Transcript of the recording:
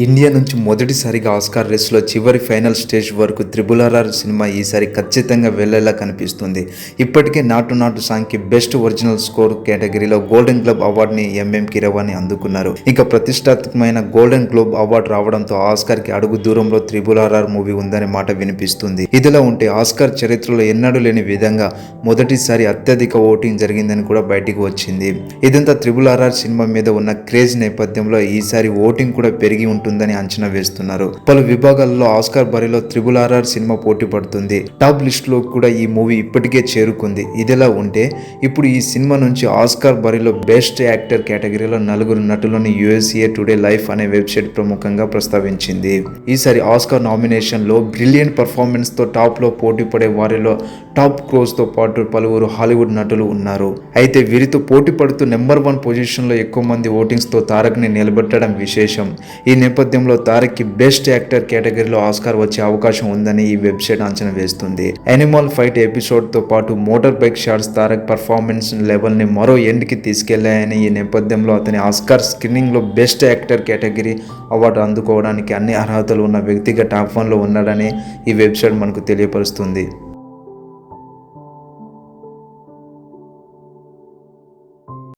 India నుంచి మొదటిసారిగా Oscar రేస్లో చివరి ఫైనల్ స్టేజ్ వరకు RRR సినిమా ఈసారి ఖచ్చితంగా వెళ్లేలా కనిపిస్తుంది. ఇప్పటికే నాటు సాంగ్కి బెస్ట్ ఒరిజినల్ స్కోర్ కేటగిరీలో గోల్డెన్ గ్లోబ్ అవార్డుని ఎంఎం కీరవాణి అందుకున్నారు. ఇక ప్రతిష్టాత్మకమైన గోల్డెన్ గ్లోబ్ అవార్డు రావడంతో ఆస్కార్కి అడుగు దూరంలో RRR మూవీ ఉందనే మాట వినిపిస్తుంది. ఇదిలా ఉంటే ఆస్కార్ చరిత్రలో ఎన్నడూ లేని విధంగా మొదటిసారి అత్యధిక ఓటింగ్ జరిగిందని కూడా బయటికి వచ్చింది. ఇదంతా RRR సినిమా మీద ఉన్న క్రేజ్ నేపథ్యంలో ఈసారి ఓటింగ్ కూడా పెరిగి ఉంటుందని అంచనా వేస్తున్నారు. పలు విభాగాల్లో ఆస్కార్ బరిలో RRR సినిమా పోటీ పడుతుంది. టాప్ లిస్ట్ లో కూడా ఈ మూవీ ఇప్పటికే చేరుకుంది. ఇదిలా ఉంటే ఇప్పుడు ఈ సినిమా నుంచి ఆస్కార్ బరిలో బెస్ట్ యాక్టర్ కేటగిరీలో 4 నటులను USA టుడే లైఫ్ అనే వెబ్సైట్ ప్రముఖంగా ప్రస్తావించింది. ఈసారి ఆస్కార్ నామినేషన్ లో బ్రిలియంట్ పర్ఫార్మెన్స్ తో టాప్ లో పోటీ పడే వారిలో టాప్ క్రూజ్ తో పాటు పలువురు హాలీవుడ్ నటులు ఉన్నారు. అయితే వీరితో పోటీ పడుతూ నెంబర్ 1 పొజిషన్ లో ఎక్కువ మంది ఓటింగ్స్ తో తారక్ ని నిలబెట్టడం విశేషం. ఈ నేపథ్యంలో తారక్ కి బెస్ట్ యాక్టర్ కేటగిరీలో ఆస్కార్ వచ్చే అవకాశం ఉందని ఈ వెబ్సైట్ అంచనా వేస్తుంది. యానిమల్ ఫైట్ ఎపిసోడ్ తో పాటు motor bike shots Tarak performance level ని మరో ఎండ్ కి తీసుకెళ్లాయని, ఈ నేపథ్యంలో అతని ఆస్కార్ స్క్రీనింగ్ లో బెస్ట్ యాక్టర్ కేటగిరీ అవార్డు అందుకోవడానికి అన్ని అర్హతలు ఉన్న వ్యక్తిగా టాప్ 1 లో ఉన్నాడని ఈ వెబ్సైట్ మనకు తెలియపరుస్తుంది.